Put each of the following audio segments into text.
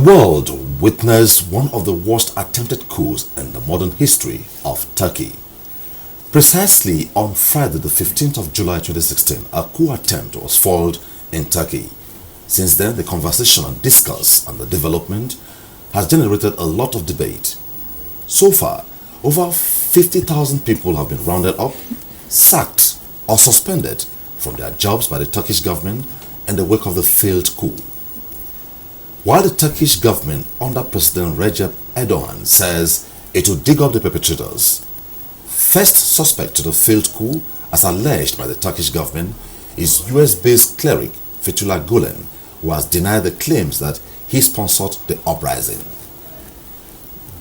world witnessed one of the worst attempted coups in the modern history of Turkey. Precisely on Friday the 15th of July 2016, a coup attempt was foiled in Turkey. Since then, the conversation and discourse on the development has generated a lot of debate. So far, over 50,000 people have been rounded up, sacked or suspended from their jobs by the Turkish government in the wake of the failed coup. While the Turkish government under President Recep Erdogan says it will dig up the perpetrators, first suspect to the failed coup, as alleged by the Turkish government, is US-based cleric Fethullah Gulen, who has denied the claims that he sponsored the uprising.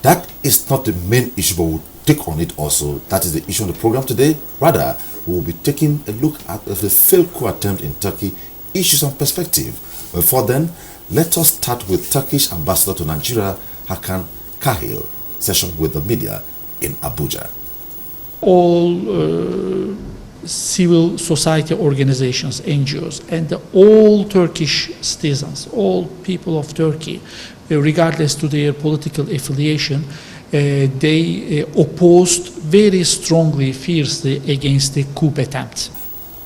That is not the main issue, but we'll take on it also. That is the issue on the program today. Rather, we will be taking a look at the failed coup attempt in Turkey, issues and perspective. Before then, let us start with Turkish Ambassador to Nigeria, Hakan Kahil, session with the media in Abuja. All civil society organizations, NGOs, and all Turkish citizens, all people of Turkey, regardless to their political affiliation, they opposed very strongly, fiercely against the coup attempt.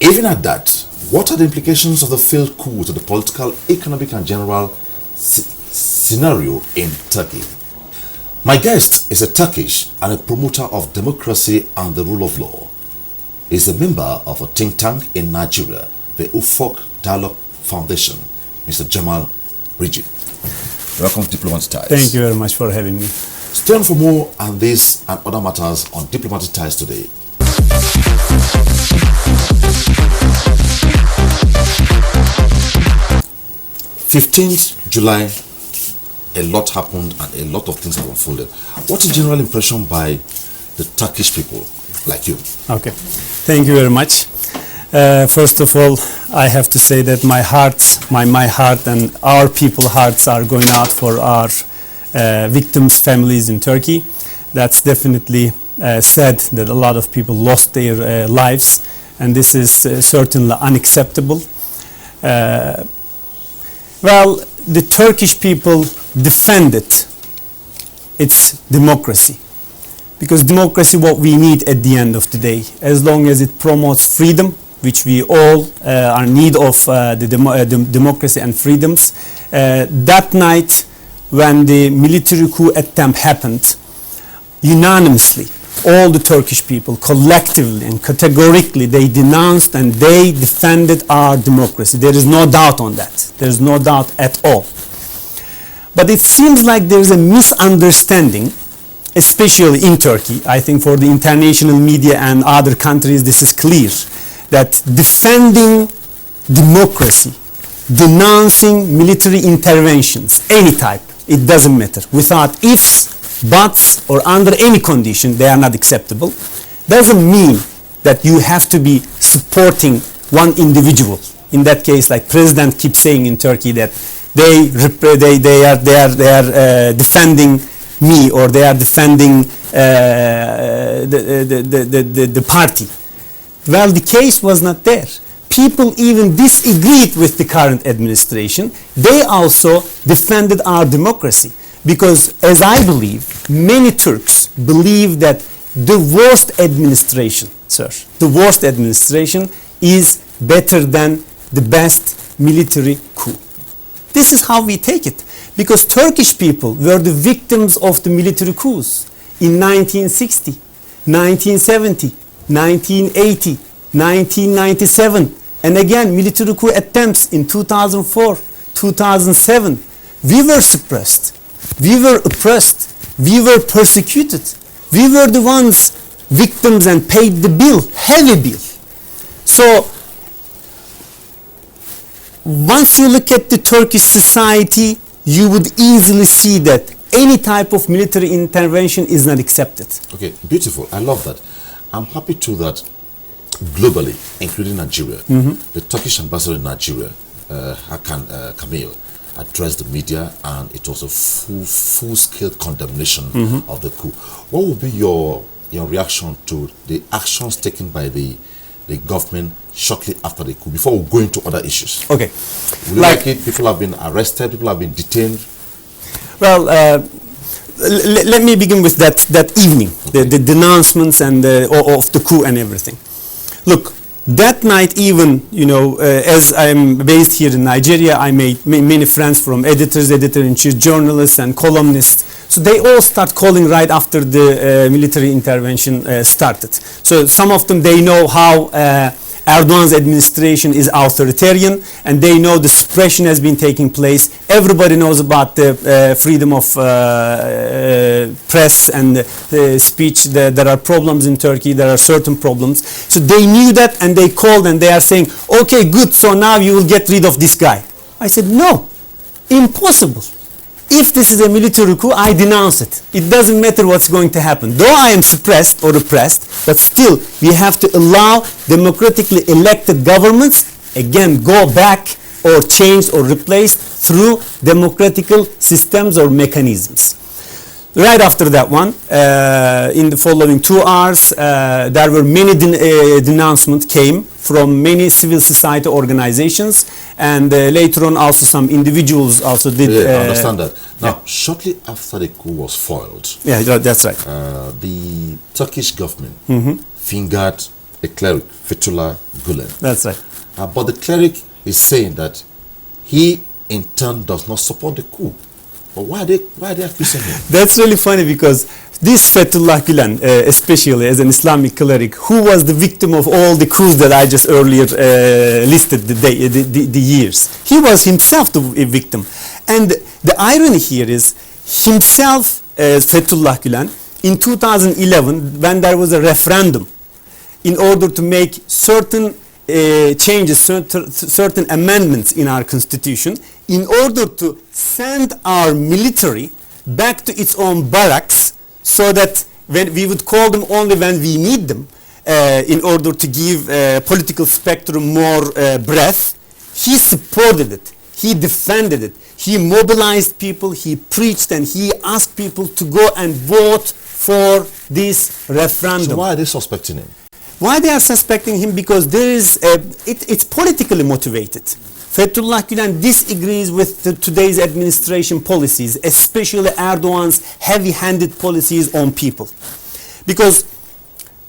Even at that, what are the implications of the failed coup to the political, economic and general scenario in Turkey? My guest is a Turkish and a promoter of democracy and the rule of law. He is a member of a think tank in Nigeria, the Ufok Dialogue Foundation, Mr. Jamal Rigid. Welcome to Diplomatic Ties. Thank you very much for having me. Stay on for more on this and other matters on Diplomatic Ties today. 15th July, a lot happened and a lot of things have unfolded. What's your general impression by the Turkish people like you? Okay, thank you very much. First of all, I have to say that my heart and our people's hearts are going out for our victims' families in Turkey. That's definitely sad that a lot of people lost their lives, and this is certainly unacceptable. Well, the Turkish people defended its democracy, because democracy what we need at the end of the day, as long as it promotes freedom, which we all are in need of, the democracy and freedoms. That night when the military coup attempt happened, unanimously all the Turkish people collectively and categorically they denounced and they defended our democracy. There is no doubt on that. There is no doubt at all. But it seems like there is a misunderstanding, especially in Turkey. I think for the international media and other countries this is clear, that defending democracy, denouncing military interventions, any type, it doesn't matter, without ifs, buts, or under any condition, they are not acceptable, doesn't mean that you have to be supporting one individual. In that case, like President keeps saying in Turkey that they are defending me, or they are defending the party. Well, the case was not there. People even disagreed with the current administration. They also defended our democracy. Because, as I believe, many Turks believe that the worst administration, sir, the worst administration is better than the best military coup. This is how we take it. Because Turkish people were the victims of the military coups in 1960, 1970, 1980, 1997, and again military coup attempts in 2004, 2007. We were suppressed. We were oppressed. We were persecuted. We were the ones victims and paid the bill, heavy bill. So once you look at the Turkish society, you would easily see that any type of military intervention is not accepted. Okay, beautiful. I love that. I'm happy too that globally, including Nigeria, the Turkish ambassador in Nigeria, Hakan Kamil, addressed the media, and it was a full-scale condemnation of the coup. What would be your reaction to the actions taken by the government shortly after the coup, before we go into other issues? Okay. Would you like it? People have been arrested, people have been detained. Well, let me begin with that evening, the denouncements and of the coup and everything. Look, that night even, as I'm based here in Nigeria, I made many friends from editors, editor-in-chief, journalists and columnists. So they all start calling right after the military intervention started. So some of them, they know how Erdogan's administration is authoritarian, and they know the suppression has been taking place. Everybody knows about the freedom of press and speech. There are problems in Turkey. There are certain problems. So they knew that, and they called and they are saying, okay, good, so now you will get rid of this guy. I said, no, impossible. If this is a military coup, I denounce it. It doesn't matter what's going to happen. Though I am suppressed or repressed, but still we have to allow democratically elected governments, again, go back or change or replace through democratical systems or mechanisms. Right after that one, in the following 2 hours, there were many denouncements came from many civil society organizations, and later on also some individuals also did. Yeah, I understand that. Now, shortly after the coup was foiled, yeah, that's right. The Turkish government fingered a cleric, Fethullah Gulen. That's right. But the cleric is saying that he in turn does not support the coup. But why are they accusing him? That's really funny, because this Fethullah Gulen, especially as an Islamic cleric, who was the victim of all the coups that I just earlier listed, the years, he was himself the victim. And the irony here is himself, Fethullah Gulen, in 2011, when there was a referendum in order to make certain changes, certain amendments in our constitution, in order to send our military back to its own barracks, so that when we would call them only when we need them, in order to give political spectrum more breadth. He supported it. He defended it. He mobilized people. He preached, and he asked people to go and vote for this referendum. So why are they suspecting him? Why they are suspecting him? Because there is it's politically motivated. Fethullah Gulen disagrees with today's administration policies, especially Erdogan's heavy-handed policies on people. Because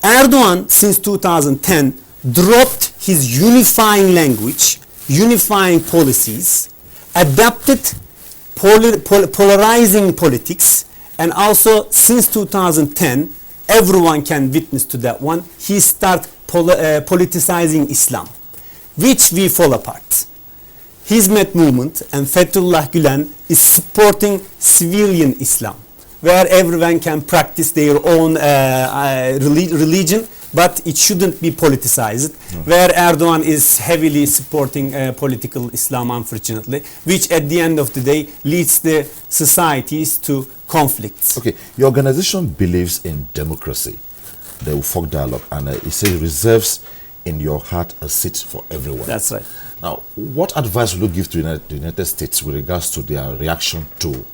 Erdogan, since 2010, dropped his unifying language, unifying policies, adapted polarizing politics, and also since 2010, everyone can witness to that one, he started politicizing Islam, which we fall apart. Hizmet movement and Fethullah Gulen is supporting civilian Islam, where everyone can practice their own religion, but it shouldn't be politicized. Where Erdogan is heavily supporting political Islam, unfortunately, which at the end of the day leads the societies to conflicts. Okay, your organization believes in democracy, the UFOC dialogue, and it says reserves in your heart a seat for everyone. That's right. Now, what advice will you give to the United States with regards to their reaction to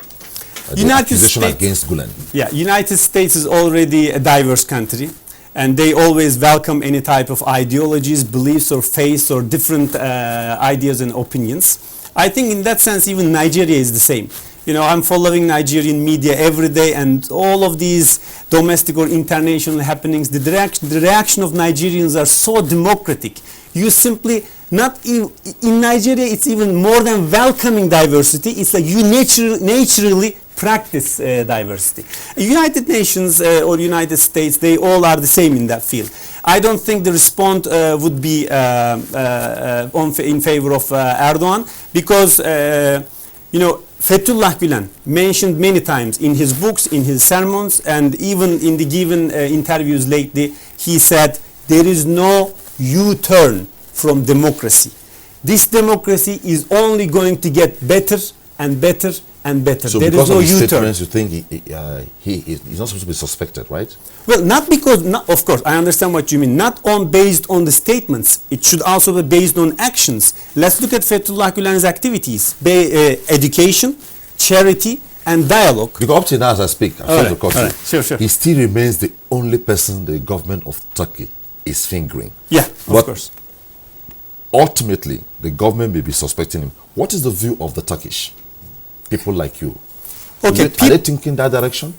the accusation against Gulen? Yeah, United States is already a diverse country, and they always welcome any type of ideologies, beliefs, or faiths, or different ideas and opinions. I think in that sense, even Nigeria is the same. You know, I'm following Nigerian media every day, and all of these domestic or international happenings, the reaction of Nigerians are so democratic. You simply, not in Nigeria, it's even more than welcoming diversity. It's like you naturally practice diversity. United Nations or United States, they all are the same in that field. I don't think the response would be in favor of Erdogan, because you know, Fethullah Gulen mentioned many times in his books, in his sermons, and even in the given interviews lately, he said there is no U-turn from democracy. This democracy is only going to get better and better and better. So there because is no of his U-turn. statements, you think he's not supposed to be suspected, right? Well, not because, of course, I understand what you mean. Not based on the statements. It should also be based on actions. Let's look at Fethullah Gulen's activities. Education, charity, and dialogue. Because up to now, as I speak, Sure. he still remains the only person the government of Turkey is fingering. Yeah, of course. Ultimately, the government may be suspecting him. What is the view of the Turkish people like you? Okay, Are they thinking that direction?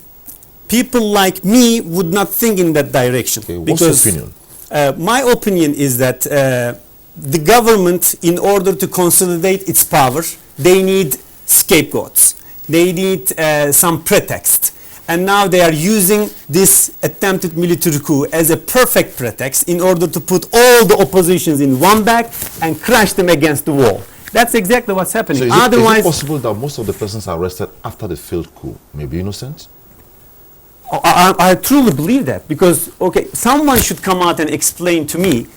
people like me would not think in that direction. Okay, what's your opinion? My opinion is that the government, in order to consolidate its power, they need scapegoats. They need some pretext. And now they are using this attempted military coup as a perfect pretext in order to put all the oppositions in one bag and crash them against the wall. That's exactly what's happening. So Otherwise, is it possible that most of the persons arrested after the failed coup may be innocent? I truly believe that, because, okay, someone should come out and explain to me,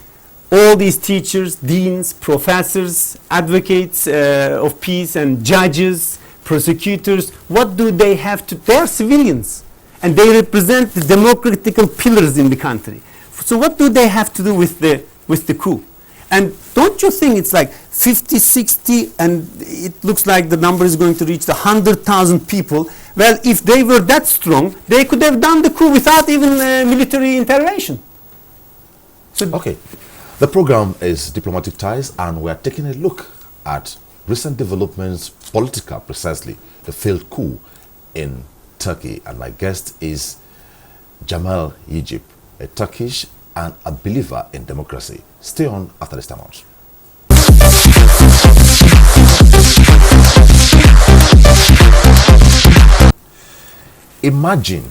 all these teachers, deans, professors, advocates of peace and judges, prosecutors, what do they have to, they are civilians and they represent the democratical pillars in the country. So what do they have to do with the coup? And don't you think it's like 50, 60, and it looks like the number is going to reach the 100,000 people? Well, if they were that strong, they could have done the coup without even military intervention. So Okay. The program is Diplomatic Ties, and we're taking a look at recent developments, political precisely, the failed coup in Turkey. And my guest is Jamal Yecip, a Turkish and a believer in democracy. Stay on after this time out. Imagine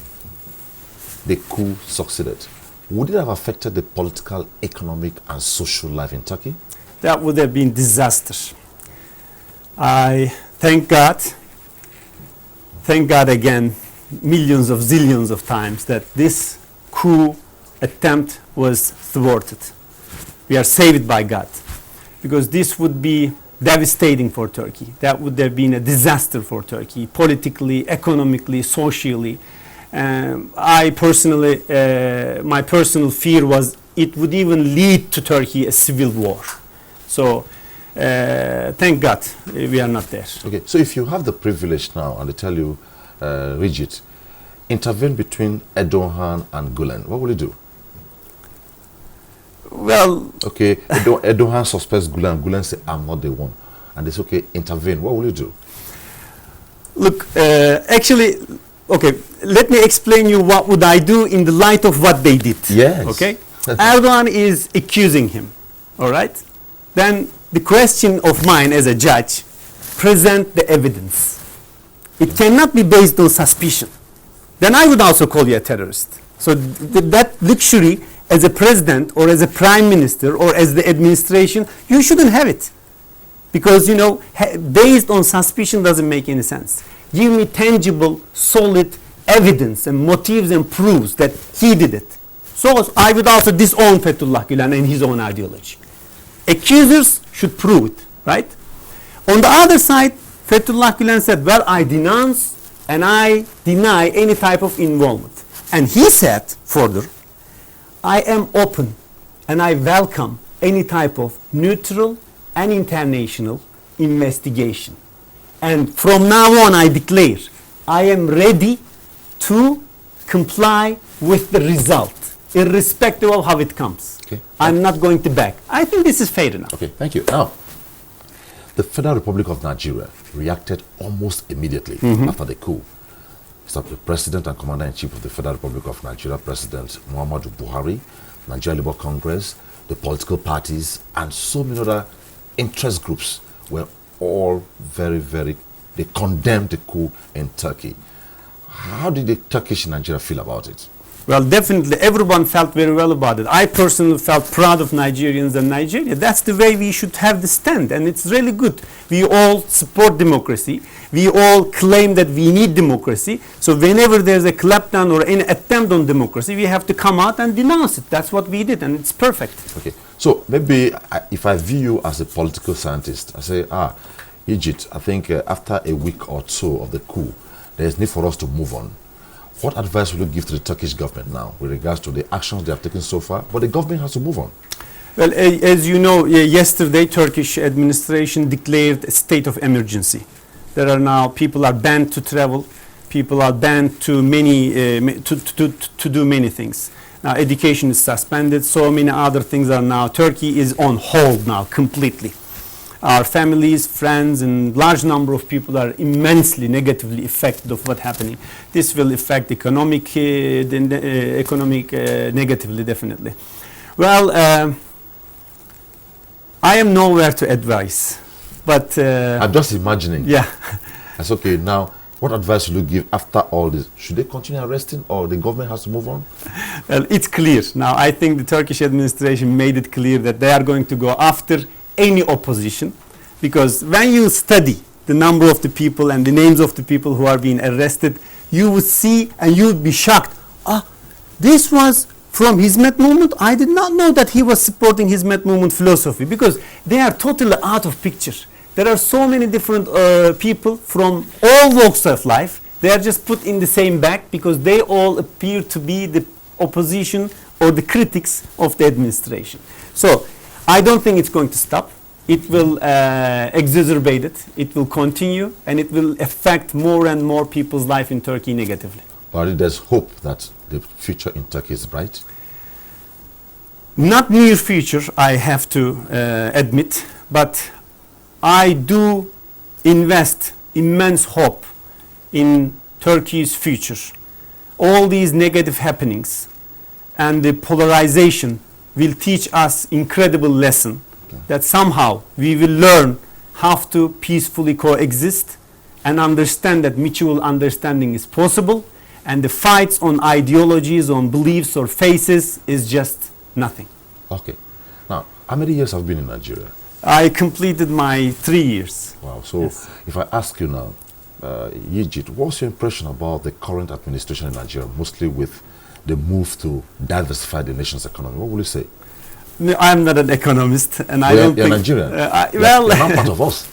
the coup succeeded. Would it have affected the political, economic, and social life in Turkey? that would have been disaster. I thank God again, millions of zillions of times, that this coup attempt was thwarted. We are saved by God, because this would be devastating for Turkey. That would have been a disaster for Turkey, politically, economically, socially. I personally, my personal fear was it would even lead to Turkey a civil war. So thank God we are not there. Okay, so if you have the privilege now and they tell you, Rigid, intervene between Erdogan and Gulen, what will you do? Well, Okay, Erdogan suspects Gulen, Gulen say, I'm not the one. And they say, okay, intervene, what will you do? look, actually, okay, let me explain you what would I do in the light of what they did. Yes. Okay? Erdogan is accusing him, all right? Then the question of mine as a judge, present the evidence. It cannot be based on suspicion. Then I would also call you a terrorist. So that luxury as a president or as a prime minister or as the administration, you shouldn't have it. Because, you know, based on suspicion doesn't make any sense. Give me tangible, solid evidence and motives and proofs that he did it. So I would also disown Fethullah Gülen and his own ideology. Accusers should prove it, right? On the other side, Fethullah Gülen said, well, I denounce and I deny any type of involvement. And he said further, I am open and I welcome any type of neutral and international investigation. And from now on, I declare, I am ready to comply with the result, irrespective of how it comes. Okay. I'm not going to back. I think this is fair enough. Okay, thank you. Now, the Federal Republic of Nigeria reacted almost immediately after the coup. So the President and Commander-in-Chief of the Federal Republic of Nigeria, President Muhammadu Buhari, Nigeria Labour Congress, the political parties, and so many other interest groups were all they condemned the coup in Turkey. How did the Turkish in Nigeria feel about it? Well, definitely, everyone felt very well about it. I personally felt proud of Nigerians and Nigeria. That's the way we should have the stand, and it's really good. We all support democracy. We all claim that we need democracy. So whenever there's a clampdown or any attempt on democracy, we have to come out and denounce it. That's what we did, and it's perfect. Okay, so maybe if I view you as a political scientist, I say, Egypt, I think after a week or two of the coup, there's need for us to move on. What advice will you give to the Turkish government now with regards to the actions they have taken so far? But the government has to move on. Well, as you know, yesterday Turkish administration declared a state of emergency. There are now people are banned to travel, people are banned to to do many things. Now education is suspended, so many other things are now. Turkey is on hold now completely. our families, friends, and large number of people are immensely negatively affected of what's happening. This will affect economic negatively, definitely. Well, I am nowhere to advise, but I'm just imagining. yeah. That's okay. Now, what advice will you give after all this? Should they continue arresting, or the government has to move on? Well, it's clear now. I think the Turkish administration made it clear that they are going to go after any opposition, because when you study the number of the people and the names of the people who are being arrested, you would see and you would be shocked. This was from Hizmet movement. I did not know that he was supporting Hizmet movement philosophy, because they are totally out of picture. There are so many different people from all walks of life. They are just put in the same bag because they all appear to be the opposition or the critics of the administration. So I don't think it's going to stop. It will exacerbate it. It will continue, and it will affect more and more people's life in Turkey negatively. But there's hope that the future in Turkey is bright. Not near future, I have to admit, but I do invest immense hope in Turkey's future. All these negative happenings and the polarization will teach us incredible lesson that somehow we will learn how to peacefully coexist and understand that mutual understanding is possible, and the fights on ideologies, on beliefs or faces is just nothing. Okay. Now, how many years have you been in Nigeria? I completed my 3 years. Wow. So Yes. if I ask you now, Yejit, what's your impression about the current administration in Nigeria, mostly with the move to diversify the nation's economy? What will you say? No, I'm not an economist, and I You're- don't you're think... Nigerian. Well, You're not part of us.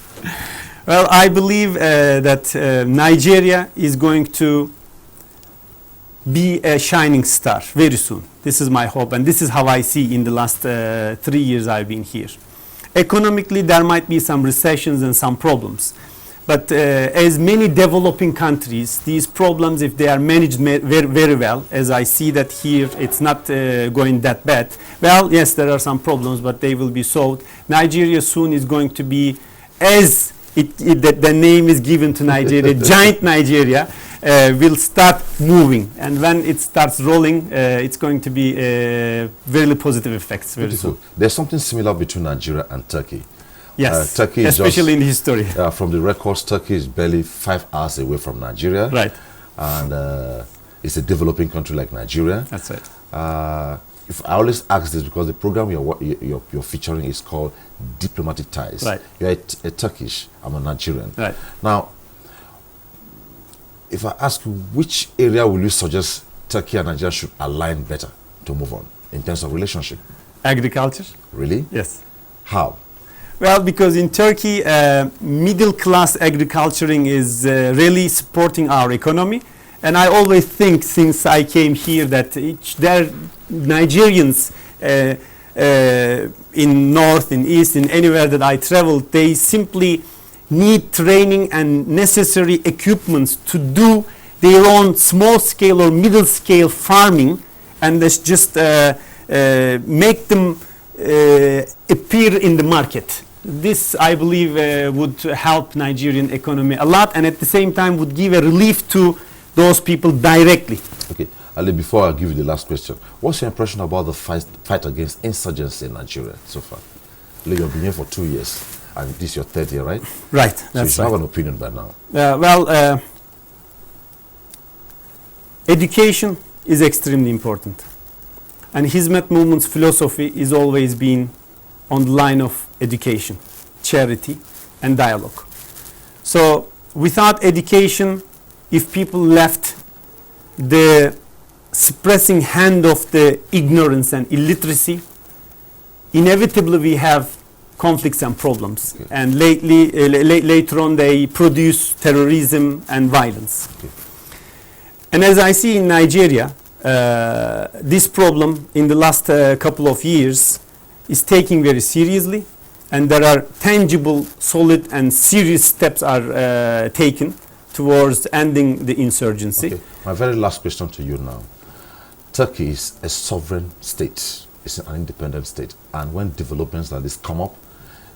well, I believe that Nigeria is going to be a shining star very soon. This is my hope, and this is how I see in the last 3 years I've been here. Economically, there might be some recessions and some problems. But as many developing countries, these problems, if they are managed very, very well, as I see that here, it's not going that bad. Well, yes, there are some problems, but they will be solved. Nigeria soon is going to be, as the name is given to Nigeria, giant Nigeria, will start moving. And when it starts rolling, it's going to be very positive effects very soon. There's something similar between Nigeria and Turkey. Yes, Turkey is especially in history. From the records, Turkey is barely 5 hours away from Nigeria. Right. And it's a developing country like Nigeria. That's right. If I always ask this because the program you're featuring is called Diplomatic Ties. Right. You're a Turkish, I'm a Nigerian. Right. Now, if I ask you, which area will you suggest Turkey and Nigeria should align better to move on in terms of relationship? Agriculture? Really? Yes. How? Well, because in Turkey, middle-class agriculturing is really supporting our economy. And I always think, since I came here, that there Nigerians in north, in east, in anywhere that I traveled, they simply need training and necessary equipments to do their own small-scale or middle-scale farming, and let's just make them appear in the market. This, I believe, would help Nigerian economy a lot, and at the same time would give a relief to those people directly. Okay, Ali, before I give you the last question, what's your impression about the fight against insurgency in Nigeria so far? Ali, you've been here for 2 years, and this is your 3rd year, right? Right, So you that's should right. have an opinion by now. Well, education is extremely important. And Hizmet movement's philosophy is always been on the line of education, charity, and dialogue. So without education, if people left the suppressing hand of the ignorance and illiteracy, inevitably we have conflicts and problems. Okay. And later on they produce terrorism and violence. Okay. And as I see in Nigeria, this problem in the last couple of years is taken very seriously, and there are tangible, solid and serious steps are taken towards ending the insurgency. Okay. My very last question to you now. Turkey is a sovereign state. It's an independent state. And when developments like this come up,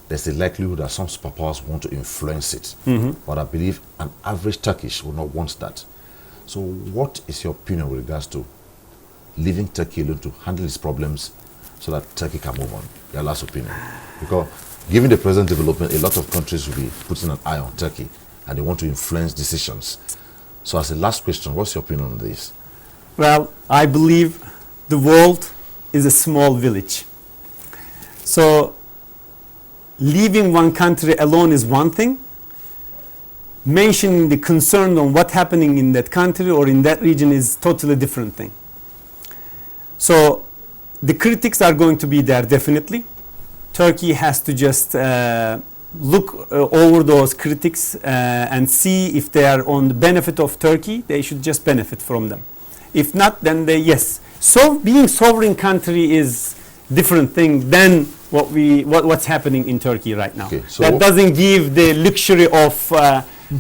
there's a likelihood that some superpowers want to influence it. But I believe an average Turkish will not want that. So what is your opinion with regards to leaving Turkey alone to handle its problems so that Turkey can move on? Your last opinion. Because given the present development, a lot of countries will be putting an eye on Turkey and they want to influence decisions. So as a last question, what's your opinion on this? Well, I believe the world is a small village. So leaving one country alone is one thing. Mentioning the concern on what's happening in that country or in that region is totally different thing. So the critics are going to be there definitely. Turkey has to just look over those critics and see if they are on the benefit of Turkey. They should just benefit from them. If not, then yes. So being sovereign country is different thing than what's happening in Turkey right now. Okay, so that doesn't give the luxury of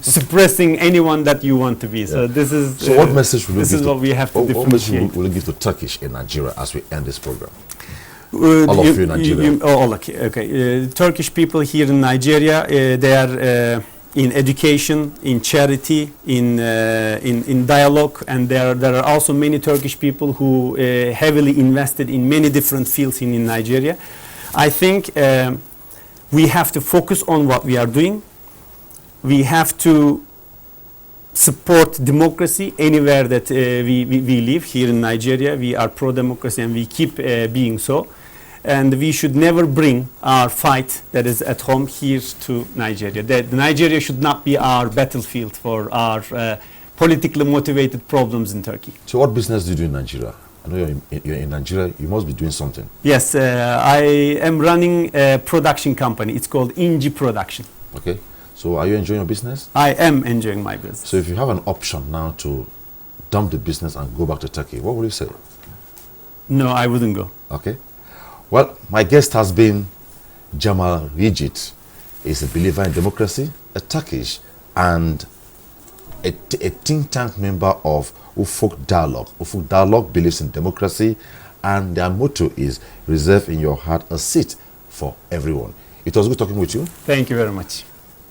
suppressing anyone that you want to be. Yeah. So this is. So what message will you give? This is what we have to differentiate. What message will you give to Turkish in Nigeria as we end this program? All of you in Nigeria. Okay. Turkish people here in Nigeria, they are in education, in charity, in dialogue, and there are also many Turkish people who heavily invested in many different fields in Nigeria. I think we have to focus on what we are doing. We have to support democracy anywhere that we live. Here in Nigeria, we are pro-democracy and we keep being so. And we should never bring our fight that is at home here to Nigeria. Nigeria should not be our battlefield for our politically motivated problems in Turkey. So what business do you do in Nigeria? I know you're in Nigeria, you must be doing something. Yes, I am running a production company. It's called Inji Production. Okay. So are you enjoying your business? I am enjoying my business. So if you have an option now to dump the business and go back to Turkey, what would you say? No, I wouldn't go. Okay. Well, my guest has been Jamal Rigit. He's a believer in democracy, a Turkish, and a think tank member of Ufuk Dialogue. Ufuk Dialogue believes in democracy, and their motto is reserve in your heart a seat for everyone. It was good talking with you. Thank you very much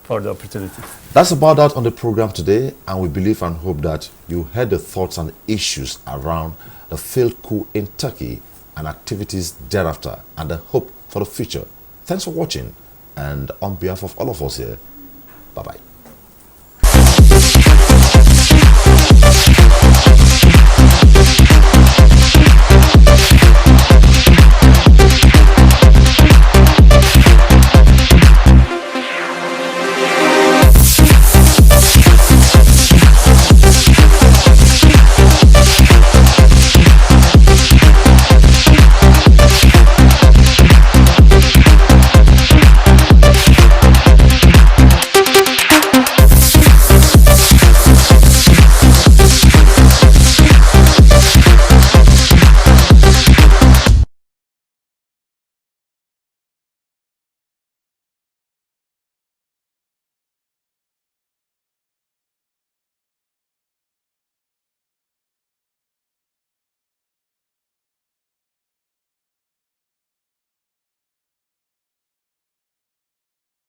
for the opportunity. That's about that on the program today, and we believe and hope that you heard the thoughts and issues around the failed coup in Turkey and activities thereafter and the hope for the future. Thanks for watching, and on behalf of all of us here, bye-bye.